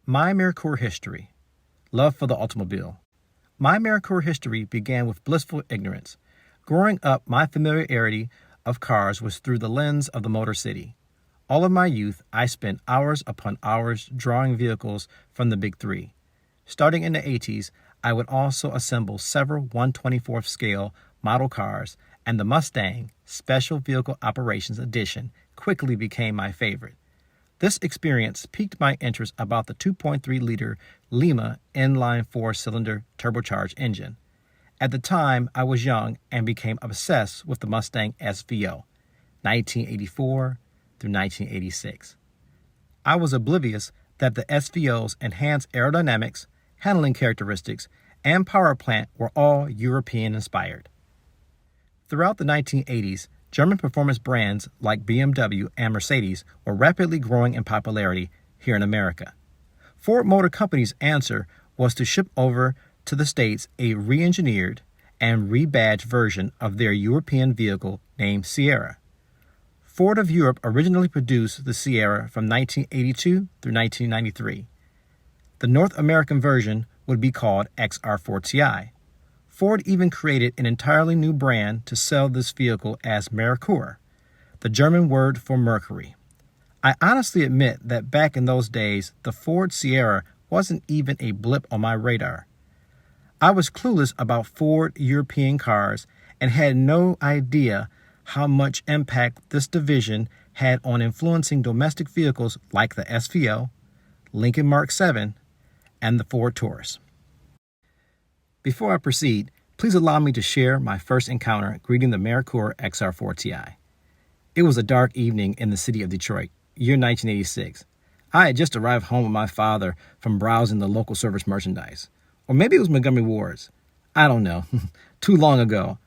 My Merkur history. Love for the automobile. My Merkur history began with blissful ignorance. Growing up, my familiarity of cars was through the lens of the Motor City. All of my youth, I spent hours upon hours drawing vehicles from the big three. Starting in the 80s, I would also assemble several 1/24th scale model cars, and the Mustang Special Vehicle Operations Edition quickly became my favorite. This experience piqued my interest about the 2.3-liter Lima inline four-cylinder turbocharged engine. At the time, I was young and became obsessed with the Mustang SVO, 1984 through 1986. I was oblivious that the SVO's enhanced aerodynamics, handling characteristics, and power plant were all European-inspired. Throughout the 1980s, German performance brands like BMW and Mercedes were rapidly growing in popularity here in America. Ford Motor Company's answer was to ship over to the States a re-engineered and rebadged version of their European vehicle named Sierra. Ford of Europe originally produced the Sierra from 1982 through 1993. The North American version would be called XR4Ti. Ford even created an entirely new brand to sell this vehicle as Merkur, the German word for Mercury. I honestly admit that back in those days, the Ford Sierra wasn't even a blip on my radar. I was clueless about Ford European cars and had no idea how much impact this division had on influencing domestic vehicles like the SVO, Lincoln Mark 7, and the Ford Taurus. Before I proceed, please allow me to share my first encounter greeting the Merkur XR4Ti. It was a dark evening in the city of Detroit, year 1986. I had just arrived home with my father from browsing the local service merchandise. Or maybe it was Montgomery Ward's. I don't know. Too long ago.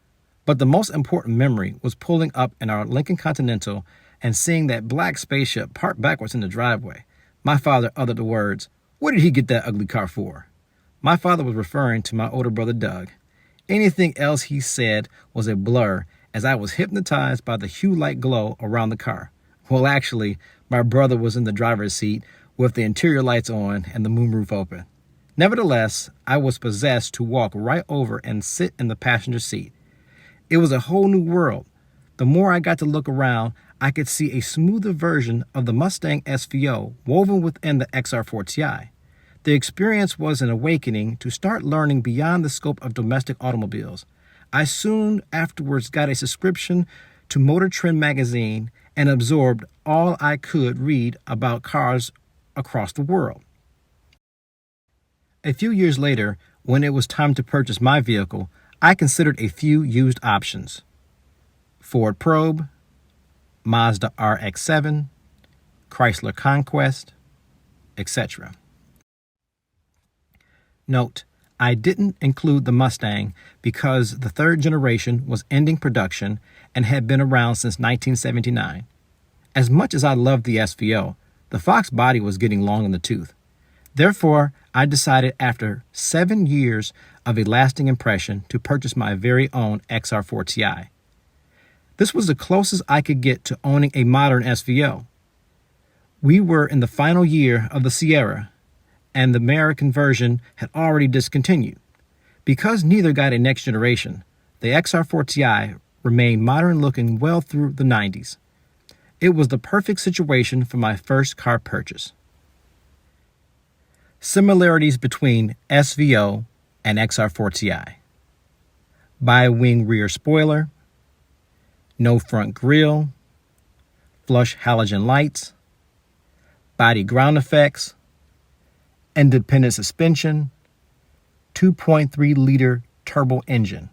But the most important memory was pulling up in our Lincoln Continental and seeing that black spaceship parked backwards in the driveway. My father uttered the words, "What did he get that ugly car for?" My father was referring to my older brother, Doug. Anything else he said was a blur as I was hypnotized by the hue-like glow around the car. Well, actually, my brother was in the driver's seat with the interior lights on and the moonroof open. Nevertheless, I was possessed to walk right over and sit in the passenger seat. It was a whole new world. The more I got to look around, I could see a smoother version of the Mustang SVO woven within the XR4Ti. The experience was an awakening to start learning beyond the scope of domestic automobiles. I soon afterwards got a subscription to Motor Trend magazine and absorbed all I could read about cars across the world. A few years later, when it was time to purchase my vehicle, I considered a few used options: Ford Probe, Mazda RX-7, Chrysler Conquest, etc. Note, I didn't include the Mustang because the third generation was ending production and had been around since 1979. As much as I loved the SVO, the Foxbody was getting long in the tooth. Therefore, I decided after 7 years of a lasting impression to purchase my very own XR4Ti. This was the closest I could get to owning a modern SVO. We were in the final year of the Sierra, and the American version had already discontinued. Because neither got a next generation, the XR4Ti remained modern-looking well through the 90s. It was the perfect situation for my first car purchase. Similarities between SVO and XR4Ti: bi-wing rear spoiler, no front grille, flush halogen lights, body ground effects, independent suspension, 2.3-liter turbo engine.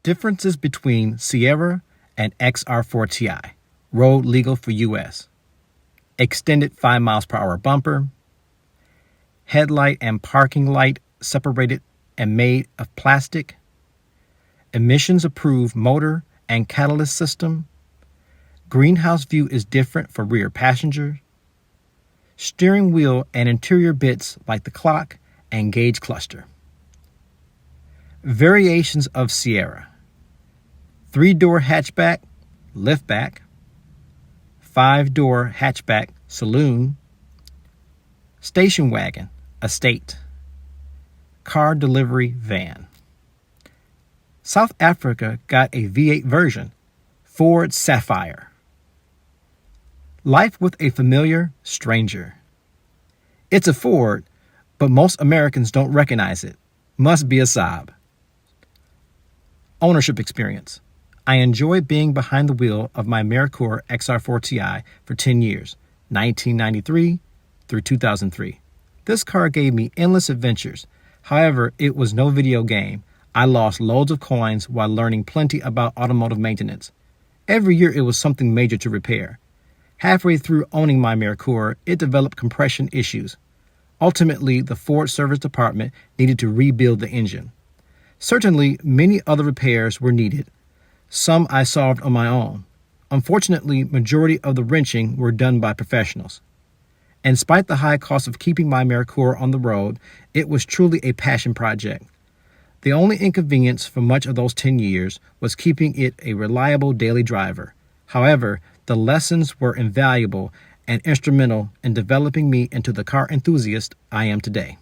Differences between Sierra and XR4Ti, road legal for U.S. Extended 5 miles per hour bumper, headlight and parking light separated and made of plastic, emissions approved motor and catalyst system, greenhouse view is different for rear passenger, steering wheel and interior bits like the clock and gauge cluster. Variations of Sierra: 3-door hatchback, liftback, 5-door hatchback saloon, station wagon, estate, car delivery van. South Africa got a V8 version, Ford Sapphire. Life with a familiar stranger. It's a Ford, but most Americans don't recognize it. Must be a Saab. Ownership experience. I enjoy being behind the wheel of my Merkur XR4Ti for 10 years, 1993 through 2003. This car gave me endless adventures. However, it was no video game. I lost loads of coins while learning plenty about automotive maintenance. Every year it was something major to repair. Halfway through owning my Merkur, it developed compression issues. Ultimately, the Ford service department needed to rebuild the engine. Certainly, many other repairs were needed. Some I solved on my own. Unfortunately, majority of the wrenching were done by professionals. And despite the high cost of keeping my Merkur on the road, it was truly a passion project. The only inconvenience for much of those 10 years was keeping it a reliable daily driver. However, the lessons were invaluable and instrumental in developing me into the car enthusiast I am today.